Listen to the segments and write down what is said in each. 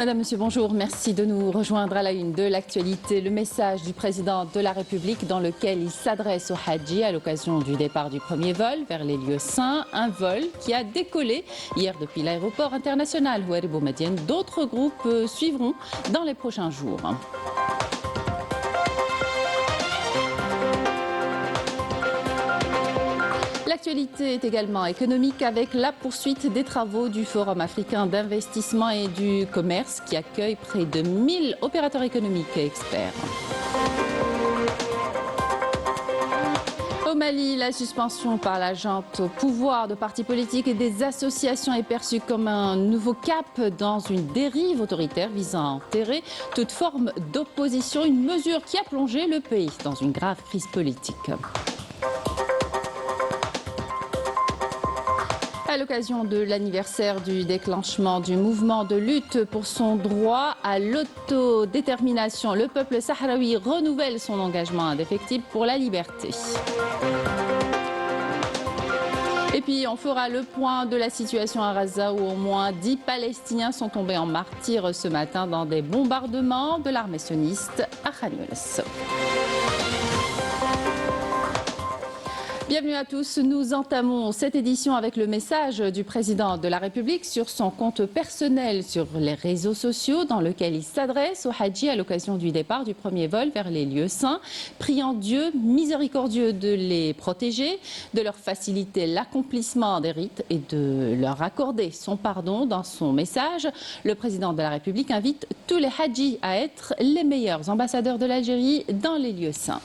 Madame, Monsieur, bonjour. Merci de nous rejoindre à la une de l'actualité. Le message du président de la République dans lequel il s'adresse aux Hadji à l'occasion du départ du premier vol vers les lieux saints. Un vol qui a décollé hier depuis l'aéroport international Houari Boumediene. D'autres groupes suivront dans les prochains jours. L'actualité est également économique avec la poursuite des travaux du Forum africain d'investissement et du commerce qui accueille près de 1000 opérateurs économiques et experts. Au Mali, la suspension par la junte au pouvoir de partis politiques et des associations est perçue comme un nouveau cap dans une dérive autoritaire visant à enterrer toute forme d'opposition, une mesure qui a plongé le pays dans une grave crise politique. À l'occasion de l'anniversaire du déclenchement du mouvement de lutte pour son droit à l'autodétermination, le peuple sahraoui renouvelle son engagement indéfectible pour la liberté. Et puis on fera le point de la situation à Gaza où au moins 10 Palestiniens sont tombés en martyrs ce matin dans des bombardements de l'armée sioniste à Khan Younes. Bienvenue à tous. Nous entamons cette édition avec le message du président de la République sur son compte personnel sur les réseaux sociaux dans lequel il s'adresse aux Hadji à l'occasion du départ du premier vol vers les lieux saints, priant Dieu miséricordieux de les protéger, de leur faciliter l'accomplissement des rites et de leur accorder son pardon. Dans son message, le président de la République invite tous les Hadji à être les meilleurs ambassadeurs de l'Algérie dans les lieux saints.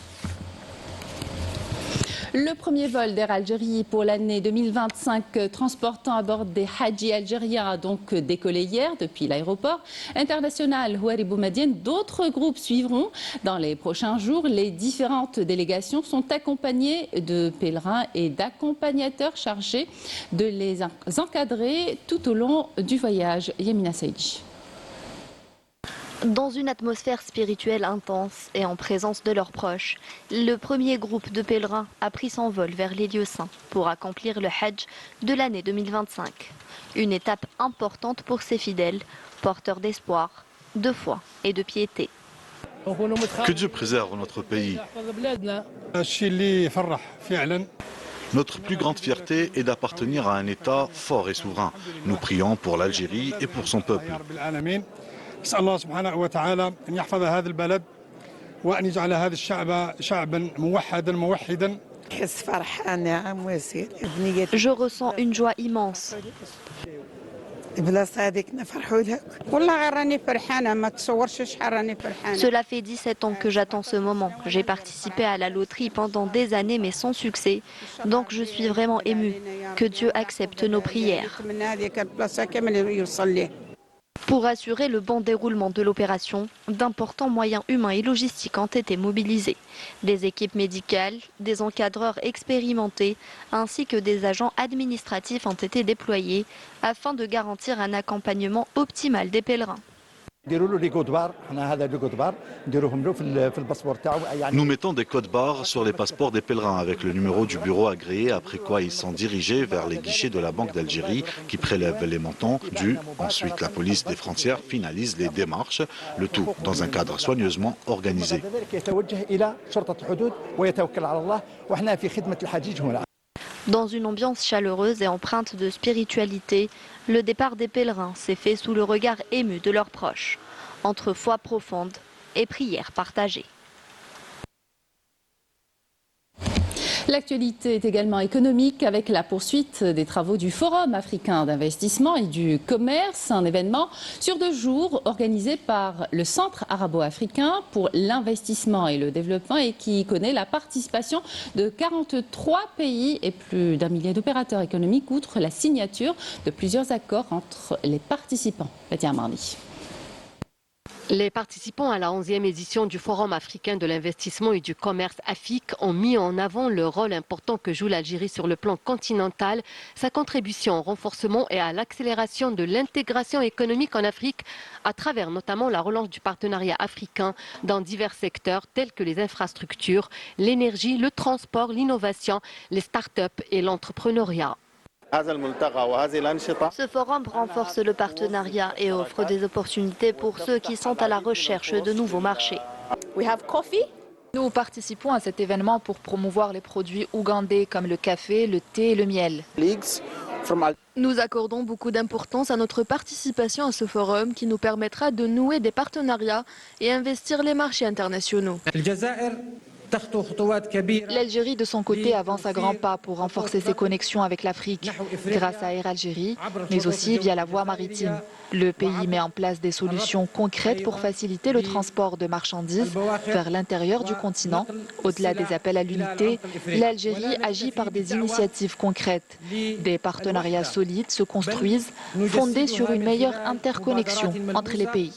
Le premier vol d'Air Algérie pour l'année 2025 transportant à bord des Hadji algériens a donc décollé hier depuis l'aéroport international Houari Boumediene. D'autres groupes suivront dans les prochains jours. Les différentes délégations sont accompagnées de pèlerins et d'accompagnateurs chargés de les encadrer tout au long du voyage. Yamina Saïdi. Dans une atmosphère spirituelle intense et en présence de leurs proches, le premier groupe de pèlerins a pris son vol vers les lieux saints pour accomplir le Hajj de l'année 2025. Une étape importante pour ces fidèles, porteurs d'espoir, de foi et de piété. Que Dieu préserve notre pays. Notre plus grande fierté est d'appartenir à un État fort et souverain. Nous prions pour l'Algérie et pour son peuple. أسأل الله سبحانه وتعالى أن يحفظ هذا البلد وأن يجعل هذا الشعب شعبا موحدا موحدا. Je ressens une joie immense. Cela fait 17 ans que j'attends ce moment. J'ai participé à la loterie pendant des années mais sans succès. Donc je suis vraiment émue. Que Dieu accepte nos prières. Pour assurer le bon déroulement de l'opération, d'importants moyens humains et logistiques ont été mobilisés. Des équipes médicales, des encadreurs expérimentés, ainsi que des agents administratifs ont été déployés afin de garantir un accompagnement optimal des pèlerins. Nous mettons des codes barres sur les passeports des pèlerins avec le numéro du bureau agréé, après quoi ils sont dirigés vers les guichets de la Banque d'Algérie qui prélèvent les montants dus. Ensuite, la police des frontières finalise les démarches, le tout dans un cadre soigneusement organisé. Dans une ambiance chaleureuse et empreinte de spiritualité, le départ des pèlerins s'est fait sous le regard ému de leurs proches, entre foi profonde et prière partagée. L'actualité est également économique avec la poursuite des travaux du Forum africain d'investissement et du commerce, un événement sur 2 jours organisé par le Centre arabo-africain pour l'investissement et le développement et qui connaît la participation de 43 pays et plus d'1 millier d'opérateurs économiques outre la signature de plusieurs accords entre les participants. Fatia Marni. Les participants à la 11e édition du Forum africain de l'investissement et du commerce AFIC ont mis en avant le rôle important que joue l'Algérie sur le plan continental, sa contribution au renforcement et à l'accélération de l'intégration économique en Afrique à travers notamment la relance du partenariat africain dans divers secteurs tels que les infrastructures, l'énergie, le transport, l'innovation, les start-up et l'entrepreneuriat. Ce forum renforce le partenariat et offre des opportunités pour ceux qui sont à la recherche de nouveaux marchés. Nous participons à cet événement pour promouvoir les produits ougandais comme le café, le thé et le miel. Nous accordons beaucoup d'importance à notre participation à ce forum qui nous permettra de nouer des partenariats et investir les marchés internationaux. L'Algérie, de son côté, avance à grands pas pour renforcer ses connexions avec l'Afrique, grâce à Air Algérie, mais aussi via la voie maritime. Le pays met en place des solutions concrètes pour faciliter le transport de marchandises vers l'intérieur du continent. Au-delà des appels à l'unité, l'Algérie agit par des initiatives concrètes. Des partenariats solides se construisent, fondés sur une meilleure interconnexion entre les pays.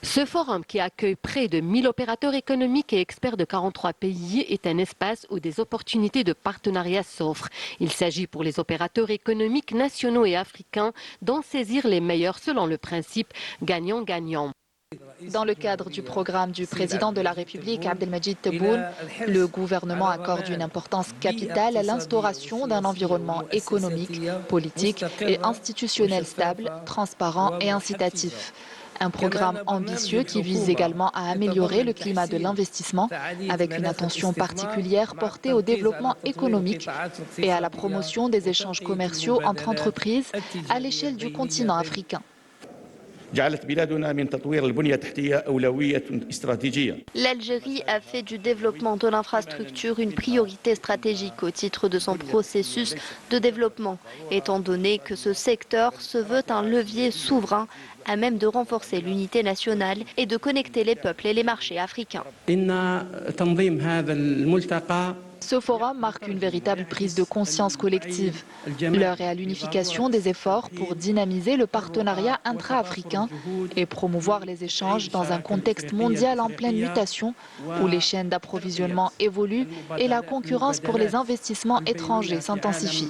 Ce forum, qui accueille près de 1000 opérateurs économiques et experts de 43 pays, est un espace où des opportunités de partenariat s'offrent. Il s'agit pour les opérateurs économiques nationaux et africains d'en saisir les meilleurs selon le principe gagnant-gagnant. Dans le cadre du programme du président de la République, Abdelmadjid Tebboune, le gouvernement accorde une importance capitale à l'instauration d'un environnement économique, politique et institutionnel stable, transparent et incitatif. Un programme ambitieux qui vise également à améliorer le climat de l'investissement avec une attention particulière portée au développement économique et à la promotion des échanges commerciaux entre entreprises à l'échelle du continent africain. L'Algérie a fait du développement de l'infrastructure une priorité stratégique au titre de son processus de développement, étant donné que ce secteur se veut un levier souverain à même de renforcer l'unité nationale et de connecter les peuples et les marchés africains. Ce forum marque une véritable prise de conscience collective. L'heure est à l'unification des efforts pour dynamiser le partenariat intra-africain et promouvoir les échanges dans un contexte mondial en pleine mutation où les chaînes d'approvisionnement évoluent et la concurrence pour les investissements étrangers s'intensifie.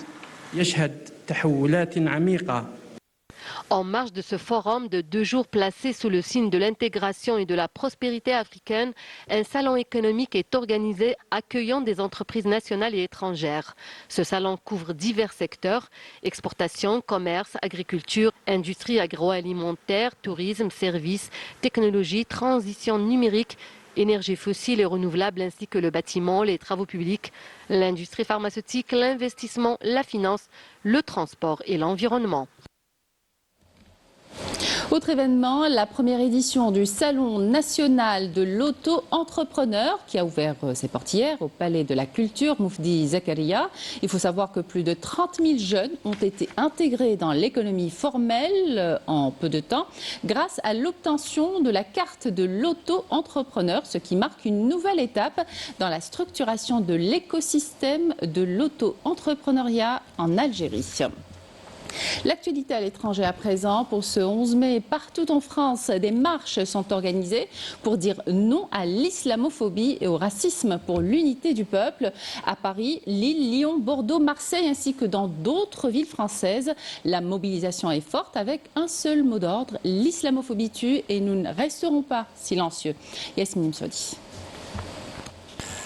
En marge de ce forum de 2 jours placé sous le signe de l'intégration et de la prospérité africaine, un salon économique est organisé accueillant des entreprises nationales et étrangères. Ce salon couvre divers secteurs: exportation, commerce, agriculture, industrie agroalimentaire, tourisme, services, technologie, transition numérique, énergie fossile et renouvelable, ainsi que le bâtiment, les travaux publics, l'industrie pharmaceutique, l'investissement, la finance, le transport et l'environnement. Autre événement, la première édition du Salon national de l'auto-entrepreneur qui a ouvert ses portes hier au Palais de la Culture Moufdi Zakaria. Il faut savoir que plus de 30 000 jeunes ont été intégrés dans l'économie formelle en peu de temps grâce à l'obtention de la carte de l'auto-entrepreneur, ce qui marque une nouvelle étape dans la structuration de l'écosystème de l'auto-entrepreneuriat en Algérie. L'actualité à l'étranger à présent. Pour ce 11 mai, partout en France, des marches sont organisées pour dire non à l'islamophobie et au racisme pour l'unité du peuple. À Paris, Lille, Lyon, Bordeaux, Marseille ainsi que dans d'autres villes françaises, la mobilisation est forte avec un seul mot d'ordre: l'islamophobie tue et nous ne resterons pas silencieux. Yasmine Msoudi.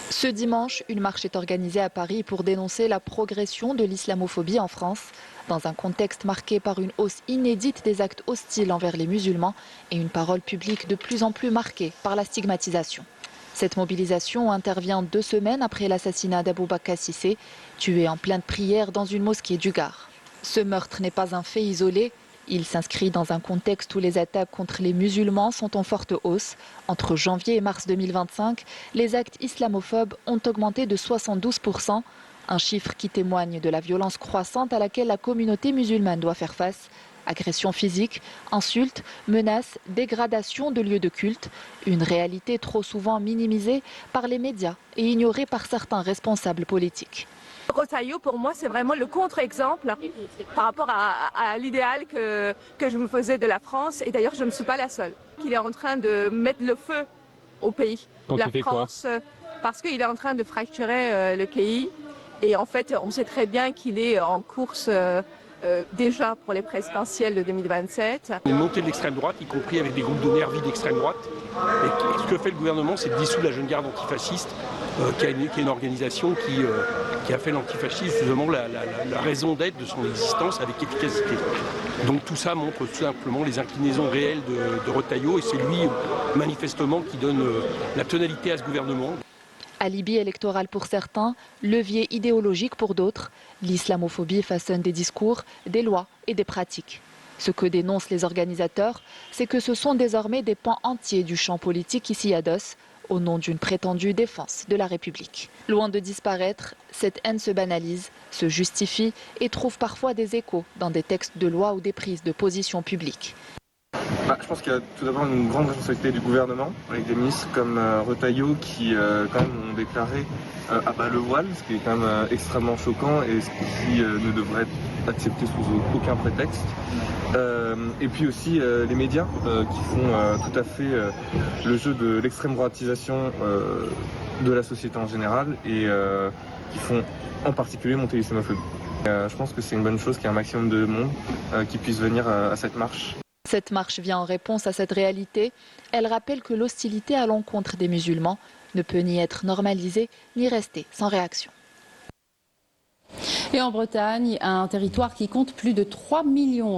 Ce dimanche, une marche est organisée à Paris pour dénoncer la progression de l'islamophobie en France, dans un contexte marqué par une hausse inédite des actes hostiles envers les musulmans et une parole publique de plus en plus marquée par la stigmatisation. Cette mobilisation intervient 2 semaines après l'assassinat d'Aboubacar Cissé, tué en pleine prière dans une mosquée du Gard. Ce meurtre n'est pas un fait isolé. Il s'inscrit dans un contexte où les attaques contre les musulmans sont en forte hausse. Entre janvier et mars 2025, les actes islamophobes ont augmenté de 72%, un chiffre qui témoigne de la violence croissante à laquelle la communauté musulmane doit faire face. Agressions physiques, insultes, menaces, dégradation de lieux de culte, une réalité trop souvent minimisée par les médias et ignorée par certains responsables politiques. Rosaillo, pour moi, c'est vraiment le contre-exemple par rapport à l'idéal que je me faisais de la France. Et d'ailleurs, je ne suis pas la seule. Il est en train de mettre le feu au pays. Donc la France, parce qu'il est en train de fracturer le pays. Et en fait, on sait très bien qu'il est en course déjà pour les présidentielles de 2027. Une montée de l'extrême droite, y compris avec des groupes de nervis d'extrême droite. Et ce que fait le gouvernement, c'est de dissoudre la Jeune Garde antifasciste, qui est une organisation qui a fait l'antifascisme justement la raison d'être de son existence avec efficacité. Donc tout ça montre tout simplement les inclinaisons réelles de Retailleau et c'est lui manifestement qui donne la tonalité à ce gouvernement. Alibi électoral pour certains, levier idéologique pour d'autres, l'islamophobie façonne des discours, des lois et des pratiques. Ce que dénoncent les organisateurs, c'est que ce sont désormais des pans entiers du champ politique qui s'y adossent au nom d'une prétendue défense de la République. Loin de disparaître, cette haine se banalise, se justifie et trouve parfois des échos dans des textes de loi ou des prises de position publiques. Je pense qu'il y a tout d'abord une grande responsabilité du gouvernement, avec des ministres comme Retailleau qui quand même ont déclaré à bas le voile, ce qui est quand même extrêmement choquant et ce qui ne devrait être accepté sous aucun prétexte. Et puis aussi les médias qui font tout à fait le jeu de l'extrême droitisation de la société en général et qui font en particulier monter l'islamophobie. Je pense que c'est une bonne chose qu'il y ait un maximum de monde qui puisse venir à cette marche. Cette marche vient en réponse à cette réalité. Elle rappelle que l'hostilité à l'encontre des musulmans ne peut ni être normalisée ni rester sans réaction. Et en Bretagne, un territoire qui compte plus de 3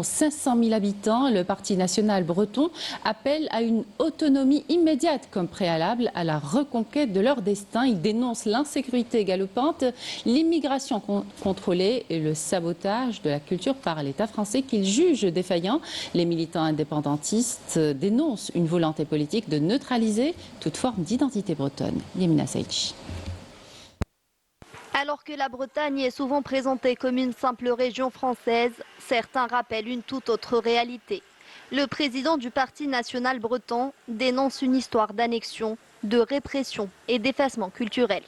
500 000 habitants, le Parti national breton appelle à une autonomie immédiate comme préalable à la reconquête de leur destin. Il dénonce l'insécurité galopante, l'immigration contrôlée et le sabotage de la culture par l'État français qu'il juge défaillant. Les militants indépendantistes dénoncent une volonté politique de neutraliser toute forme d'identité bretonne. Yemina Saïdji. Alors que la Bretagne est souvent présentée comme une simple région française, certains rappellent une toute autre réalité. Le président du Parti national breton dénonce une histoire d'annexion, de répression et d'effacement culturel.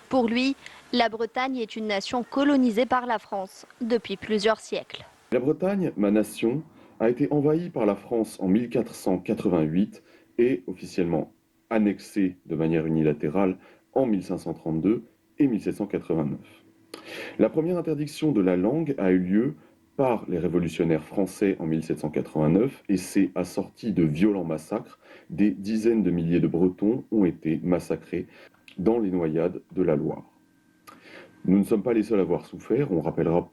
Pour lui, la Bretagne est une nation colonisée par la France depuis plusieurs siècles. La Bretagne, ma nation, a été envahie par la France en 1488 et officiellement annexée de manière unilatérale en 1532 et 1789. La première interdiction de la langue a eu lieu par les révolutionnaires français en 1789 et s'est assortie de violents massacres. Des dizaines de milliers de Bretons ont été massacrés dans les noyades de la Loire. Nous ne sommes pas les seuls à avoir souffert. On rappellera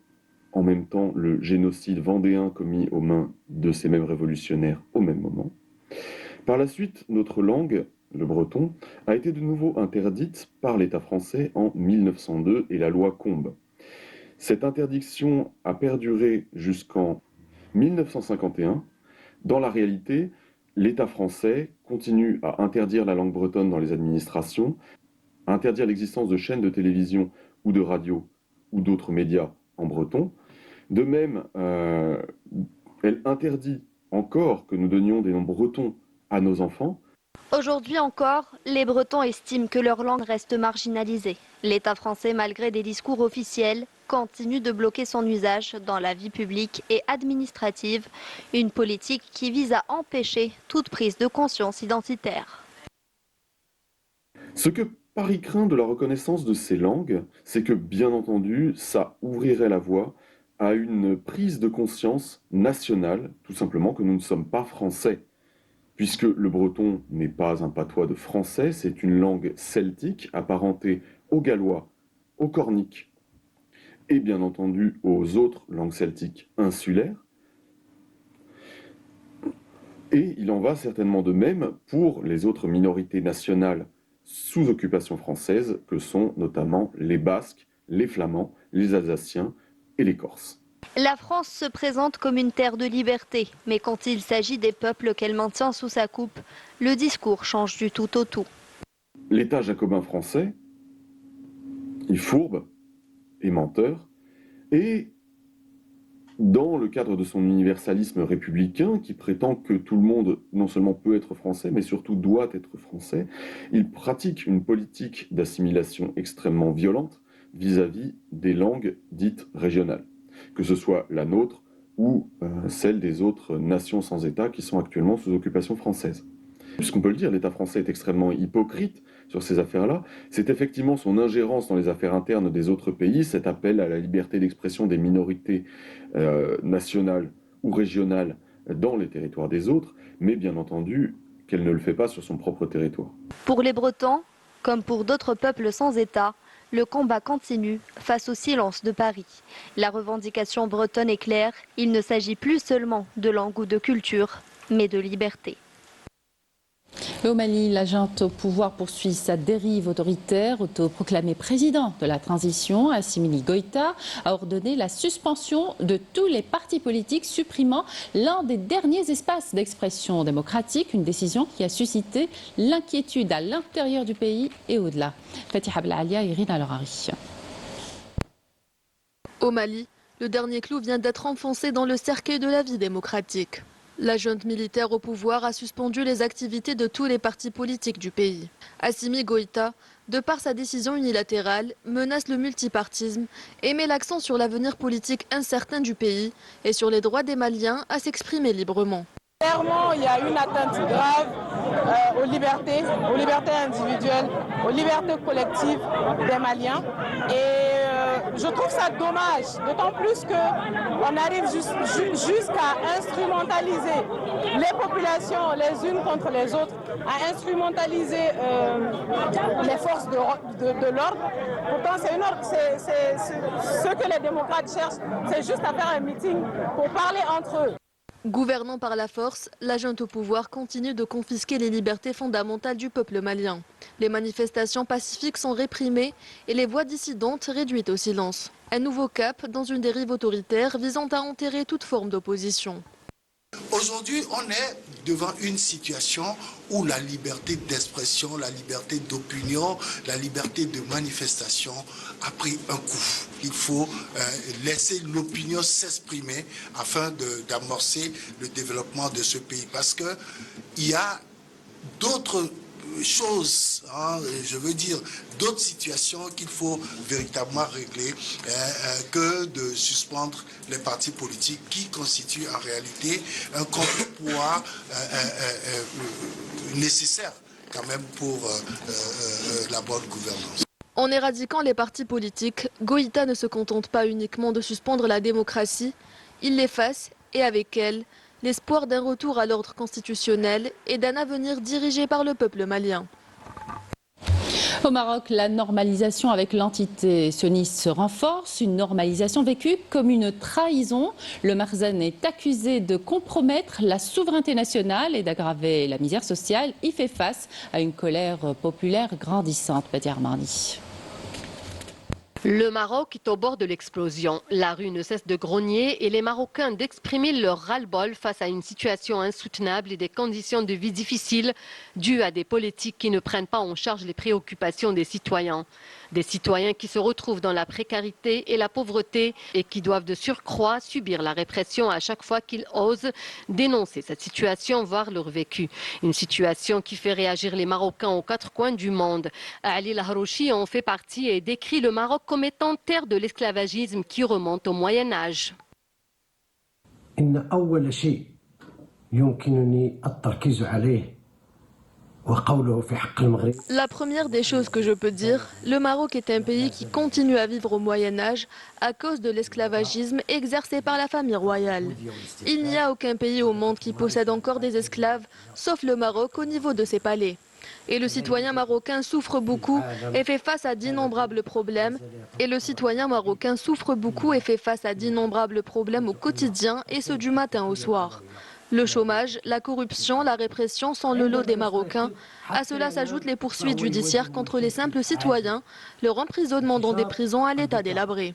en même temps le génocide vendéen commis aux mains de ces mêmes révolutionnaires au même moment. Par la suite, notre langue, le breton, a été de nouveau interdite par l'État français en 1902 et la loi Combes. Cette interdiction a perduré jusqu'en 1951. Dans la réalité, l'État français continue à interdire la langue bretonne dans les administrations, à interdire l'existence de chaînes de télévision ou de radio ou d'autres médias en breton. De même, elle interdit encore que nous donnions des noms bretons à nos enfants. Aujourd'hui encore, les Bretons estiment que leur langue reste marginalisée. L'État français, malgré des discours officiels, continue de bloquer son usage dans la vie publique et administrative, une politique qui vise à empêcher toute prise de conscience identitaire. Ce que Paris craint de la reconnaissance de ces langues, c'est que, bien entendu, ça ouvrirait la voie à une prise de conscience nationale, tout simplement que nous ne sommes pas français. Puisque le breton n'est pas un patois de français, c'est une langue celtique apparentée au gallois, au cornique et bien entendu aux autres langues celtiques insulaires. Et il en va certainement de même pour les autres minorités nationales sous occupation française que sont notamment les Basques, les Flamands, les Alsaciens et les Corses. La France se présente comme une terre de liberté, mais quand il s'agit des peuples qu'elle maintient sous sa coupe, le discours change du tout au tout. L'État jacobin français est fourbe et menteur, et dans le cadre de son universalisme républicain, qui prétend que tout le monde non seulement peut être français, mais surtout doit être français, il pratique une politique d'assimilation extrêmement violente vis-à-vis des langues dites régionales, que ce soit la nôtre ou celle des autres nations sans État qui sont actuellement sous occupation française. Puisqu'on peut le dire, l'État français est extrêmement hypocrite sur ces affaires-là. C'est effectivement son ingérence dans les affaires internes des autres pays, cet appel à la liberté d'expression des minorités nationales ou régionales dans les territoires des autres, mais bien entendu qu'elle ne le fait pas sur son propre territoire. Pour les Bretons, comme pour d'autres peuples sans État, le combat continue face au silence de Paris. La revendication bretonne est claire, il ne s'agit plus seulement de langue ou de culture, mais de liberté. Au Mali, la junte au pouvoir poursuit sa dérive autoritaire. Autoproclamé président de la transition, Assimi Goïta a ordonné la suspension de tous les partis politiques, supprimant l'un des derniers espaces d'expression démocratique, une décision qui a suscité l'inquiétude à l'intérieur du pays et au-delà. Fatiha Belalia et Irina Lorari. Au Mali, le dernier clou vient d'être enfoncé dans le cercueil de la vie démocratique. La junte militaire au pouvoir a suspendu les activités de tous les partis politiques du pays. Assimi Goïta, de par sa décision unilatérale, menace le multipartisme et met l'accent sur l'avenir politique incertain du pays et sur les droits des Maliens à s'exprimer librement. Clairement, il y a une atteinte grave aux libertés individuelles, aux libertés collectives des Maliens. Et je trouve ça dommage, d'autant plus qu'on arrive jusqu'à instrumentaliser les populations les unes contre les autres, à instrumentaliser les forces de l'ordre. Pourtant, c'est ce que les démocrates cherchent, c'est juste à faire un meeting pour parler entre eux. Gouvernant par la force, la junte au pouvoir continue de confisquer les libertés fondamentales du peuple malien. Les manifestations pacifiques sont réprimées et les voix dissidentes réduites au silence. Un nouveau cap dans une dérive autoritaire visant à enterrer toute forme d'opposition. Aujourd'hui, on est devant une situation où la liberté d'expression, la liberté d'opinion, la liberté de manifestation a pris un coup. Il faut laisser l'opinion s'exprimer afin d'amorcer le développement de ce pays. Parce qu'il y a d'autres choses, je veux dire, d'autres situations qu'il faut véritablement régler que de suspendre les partis politiques qui constituent en réalité un contrepoids nécessaire quand même pour la bonne gouvernance. En éradiquant les partis politiques, Goïta ne se contente pas uniquement de suspendre la démocratie, il l'efface et avec elle, l'espoir d'un retour à l'ordre constitutionnel et d'un avenir dirigé par le peuple malien. Au Maroc, la normalisation avec l'entité sioniste se renforce, une normalisation vécue comme une trahison. Le Marzan est accusé de compromettre la souveraineté nationale et d'aggraver la misère sociale. Il fait face à une colère populaire grandissante. Patti Armani. Le Maroc est au bord de l'explosion. La rue ne cesse de grogner et les Marocains d'exprimer leur ras-le-bol face à une situation insoutenable et des conditions de vie difficiles dues à des politiques qui ne prennent pas en charge les préoccupations des citoyens. Des citoyens qui se retrouvent dans la précarité et la pauvreté et qui doivent de surcroît subir la répression à chaque fois qu'ils osent dénoncer cette situation, voire leur vécu. Une situation qui fait réagir les Marocains aux quatre coins du monde. Ali Lahrouchi en fait partie et décrit le Maroc comme étant terre de l'esclavagisme qui remonte au Moyen-Âge. La première des choses que je peux dire, le Maroc est un pays qui continue à vivre au Moyen-Âge à cause de l'esclavagisme exercé par la famille royale. Il n'y a aucun pays au monde qui possède encore des esclaves, sauf le Maroc au niveau de ses palais. Et le citoyen marocain souffre beaucoup et fait face à d'innombrables problèmes. Au quotidien et ce du matin au soir. Le chômage, la corruption, la répression sont le lot des Marocains. À cela s'ajoutent les poursuites judiciaires contre les simples citoyens, leur emprisonnement dans des prisons à l'état délabré.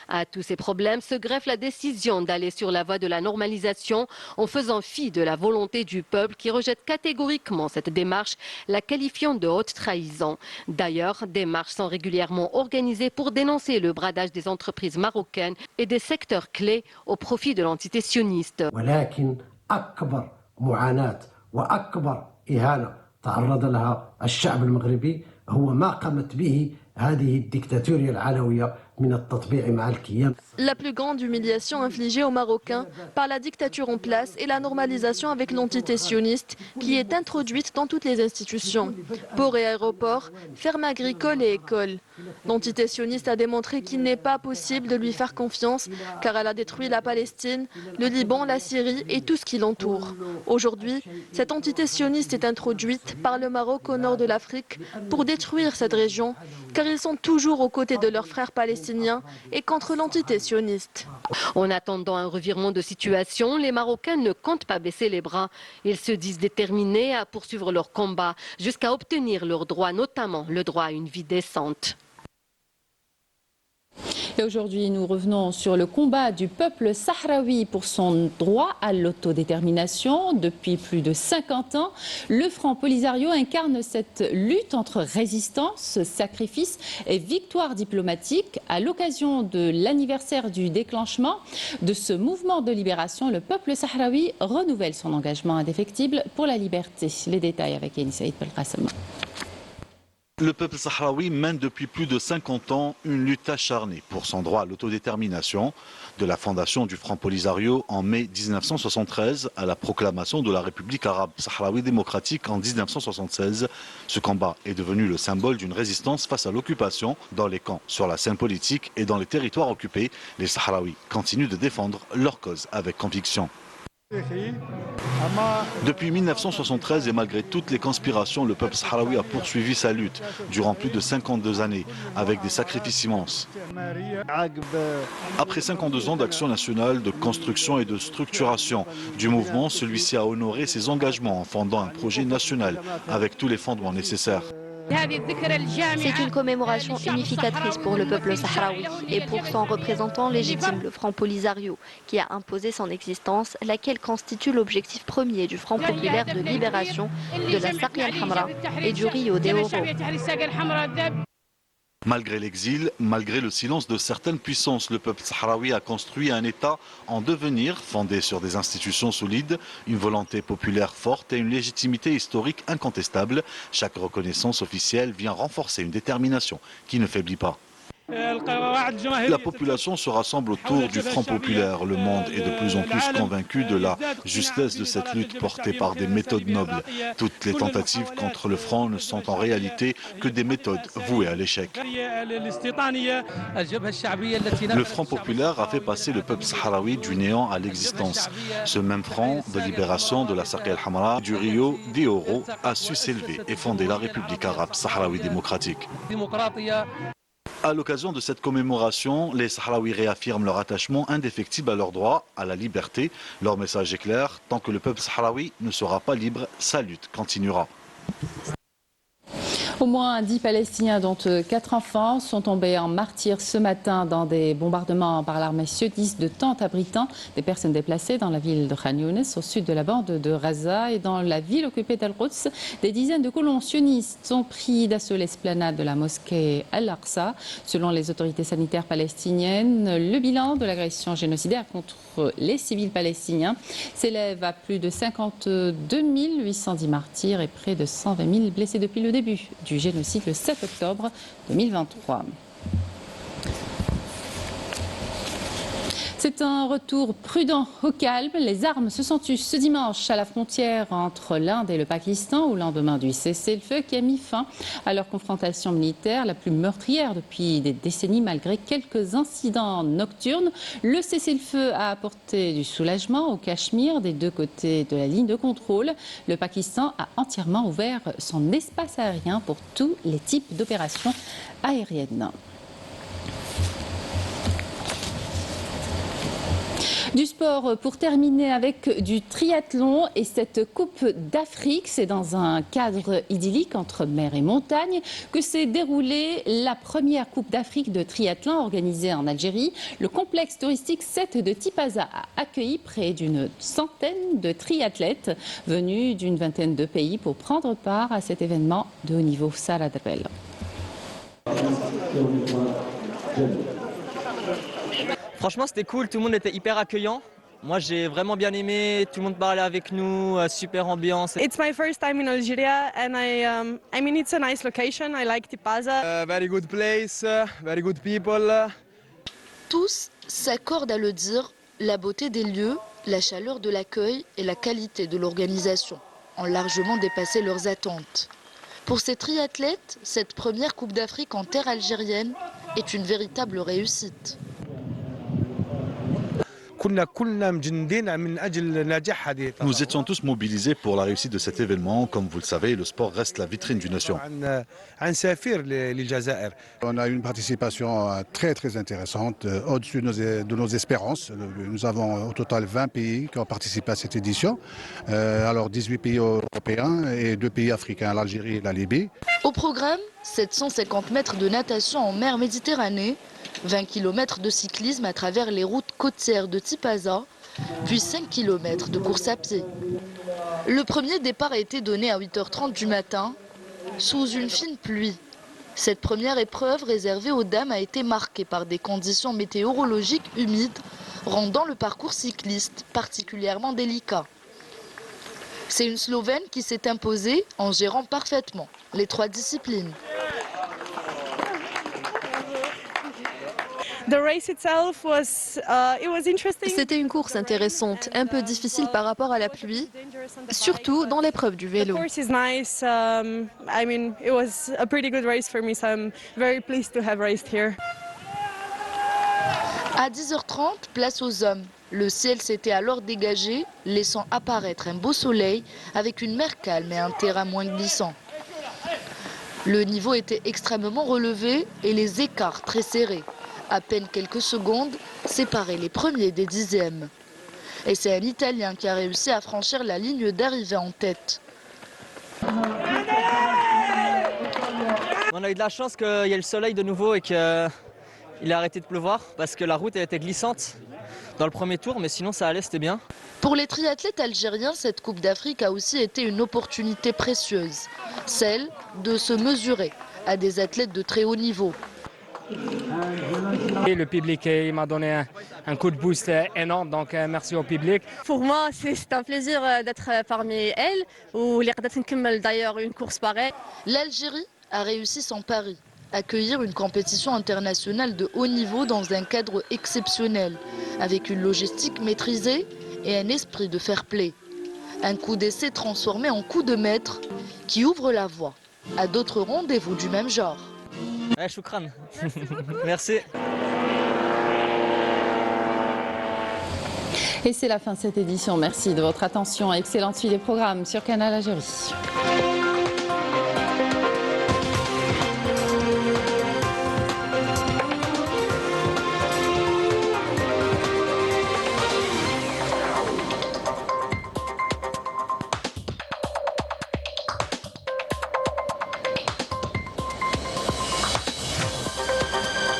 À tous ces problèmes se greffe la décision d'aller sur la voie de la normalisation en faisant fi de la volonté du peuple qui rejette catégoriquement cette démarche, la qualifiant de haute trahison. D'ailleurs, des marches sont régulièrement organisées pour dénoncer le bradage des entreprises marocaines et des secteurs clés au profit de l'entité sioniste. هو ما قامت به هذه الدكتاتورية العلوية La plus grande humiliation infligée aux Marocains par la dictature en place est la normalisation avec l'entité sioniste qui est introduite dans toutes les institutions. Ports et aéroports, fermes agricoles et écoles. L'entité sioniste a démontré qu'il n'est pas possible de lui faire confiance car elle a détruit la Palestine, le Liban, la Syrie et tout ce qui l'entoure. Aujourd'hui, cette entité sioniste est introduite par le Maroc au nord de l'Afrique pour détruire cette région car ils sont toujours aux côtés de leurs frères palestiniens et contre l'entité sioniste. En attendant un revirement de situation, les Marocains ne comptent pas baisser les bras. Ils se disent déterminés à poursuivre leur combat jusqu'à obtenir leurs droits, notamment le droit à une vie décente. Et aujourd'hui, nous revenons sur le combat du peuple sahraoui pour son droit à l'autodétermination. Depuis plus de 50 ans, le Front Polisario incarne cette lutte entre résistance, sacrifice et victoire diplomatique. À l'occasion de l'anniversaire du déclenchement de ce mouvement de libération, le peuple sahraoui renouvelle son engagement indéfectible pour la liberté. Les détails avec Yanis Saïd Belkacem. Le peuple sahraoui mène depuis plus de 50 ans une lutte acharnée pour son droit à l'autodétermination. De la fondation du Front Polisario en mai 1973 à la proclamation de la République arabe sahraoui démocratique en 1976, ce combat est devenu le symbole d'une résistance face à l'occupation. Dans les camps, sur la scène politique et dans les territoires occupés, les Sahraouis continuent de défendre leur cause avec conviction. Depuis 1973 et malgré toutes les conspirations, le peuple sahraoui a poursuivi sa lutte durant plus de 52 années avec des sacrifices immenses. Après 52 ans d'action nationale, de construction et de structuration du mouvement, celui-ci a honoré ses engagements en fondant un projet national avec tous les fondements nécessaires. C'est une commémoration unificatrice pour le peuple sahraoui et pour son représentant légitime, le Front Polisario, qui a imposé son existence, laquelle constitue l'objectif premier du Front populaire de libération de la Sakia al-Hamra et du Rio de Oro. Malgré l'exil, malgré le silence de certaines puissances, le peuple sahraoui a construit un État en devenir, fondé sur des institutions solides, une volonté populaire forte et une légitimité historique incontestable. Chaque reconnaissance officielle vient renforcer une détermination qui ne faiblit pas. La population se rassemble autour du Front populaire. Le monde est de plus en plus convaincu de la justesse de cette lutte portée par des méthodes nobles. Toutes les tentatives contre le Front ne sont en réalité que des méthodes vouées à l'échec. Le Front populaire a fait passer le peuple sahraoui du néant à l'existence. Ce même Front de libération de la Sakia al-Hamra, du Rio de Oro, a su s'élever et fonder la République arabe sahraoui démocratique. À l'occasion de cette commémoration, les Sahraouis réaffirment leur attachement indéfectible à leur droit, à la liberté. Leur message est clair, tant que le peuple sahraoui ne sera pas libre, sa lutte continuera. Au moins 10 Palestiniens, dont 4 enfants, sont tombés en martyrs ce matin dans des bombardements par l'armée sioniste de tentes abritant des personnes déplacées dans la ville de Khan Younes, au sud de la bande de Gaza, et dans la ville occupée d'Al-Quds. Des dizaines de colons sionistes ont pris d'assaut l'esplanade de la mosquée Al-Aqsa. Selon les autorités sanitaires palestiniennes, le bilan de l'agression génocidaire contre les civils palestiniens s'élève à plus de 52 810 martyrs et près de 120 000 blessés depuis le début du génocide le 7 octobre 2023. C'est un retour prudent au calme. Les armes se sont tues ce dimanche à la frontière entre l'Inde et le Pakistan au lendemain du cessez-le-feu qui a mis fin à leur confrontation militaire la plus meurtrière depuis des décennies malgré quelques incidents nocturnes. Le cessez-le-feu a apporté du soulagement au Cachemire des deux côtés de la ligne de contrôle. Le Pakistan a entièrement ouvert son espace aérien pour tous les types d'opérations aériennes. Du sport pour terminer avec du triathlon et cette Coupe d'Afrique. C'est dans un cadre idyllique entre mer et montagne que s'est déroulée la première Coupe d'Afrique de triathlon organisée en Algérie. Le complexe touristique 7 de Tipaza a accueilli près d'une centaine de triathlètes venus d'une vingtaine de pays pour prendre part à cet événement de haut niveau. Sarah Drebel. Franchement, c'était cool, tout le monde était hyper accueillant. Moi, j'ai vraiment bien aimé, tout le monde parlait avec nous, super ambiance. It's my first time in Algeria and I mean it's a nice location. I like Tipaza. Very good place, very good people. Tous s'accordent à le dire, la beauté des lieux, la chaleur de l'accueil et la qualité de l'organisation ont largement dépassé leurs attentes. Pour ces triathlètes, cette première Coupe d'Afrique en terre algérienne est une véritable réussite. Nous étions tous mobilisés pour la réussite de cet événement. Comme vous le savez, le sport reste la vitrine d'une nation. On a eu une participation très très intéressante, au-dessus de nos espérances. Nous avons au total 20 pays qui ont participé à cette édition. Alors 18 pays européens et 2 pays africains, l'Algérie et la Libye. Au programme, 750 mètres de natation en mer Méditerranée, 20 km de cyclisme à travers les routes côtières de Tipaza, puis 5 km de course à pied. Le premier départ a été donné à 8h30 du matin, sous une fine pluie. Cette première épreuve réservée aux dames a été marquée par des conditions météorologiques humides, rendant le parcours cycliste particulièrement délicat. C'est une Slovène qui s'est imposée en gérant parfaitement les 3 disciplines. C'était une course intéressante, un peu difficile par rapport à la pluie, surtout dans l'épreuve du vélo. À 10h30, place aux hommes. Le ciel s'était alors dégagé, laissant apparaître un beau soleil avec une mer calme et un terrain moins glissant. Le niveau était extrêmement relevé et les écarts très serrés. À peine quelques secondes séparaient les premiers des 10e. Et c'est un Italien qui a réussi à franchir la ligne d'arrivée en tête. On a eu de la chance qu'il y ait le soleil de nouveau et qu'il a arrêté de pleuvoir parce que la route elle était glissante dans le premier tour, mais sinon ça allait, c'était bien. Pour les triathlètes algériens, cette Coupe d'Afrique a aussi été une opportunité précieuse, celle de se mesurer à des athlètes de très haut niveau. Et le public m'a donné un coup de boost énorme, donc merci au public. Pour moi, c'est un plaisir d'être parmi elles, ou les d'ailleurs une course pareille. L'Algérie a réussi son pari, accueillir une compétition internationale de haut niveau dans un cadre exceptionnel, avec une logistique maîtrisée et un esprit de fair play. Un coup d'essai transformé en coup de maître qui ouvre la voie à d'autres rendez-vous du même genre. Ouais, choukran. Merci. Et c'est la fin de cette édition. Merci de votre attention. Excellente suite des programmes sur Canal Algérie.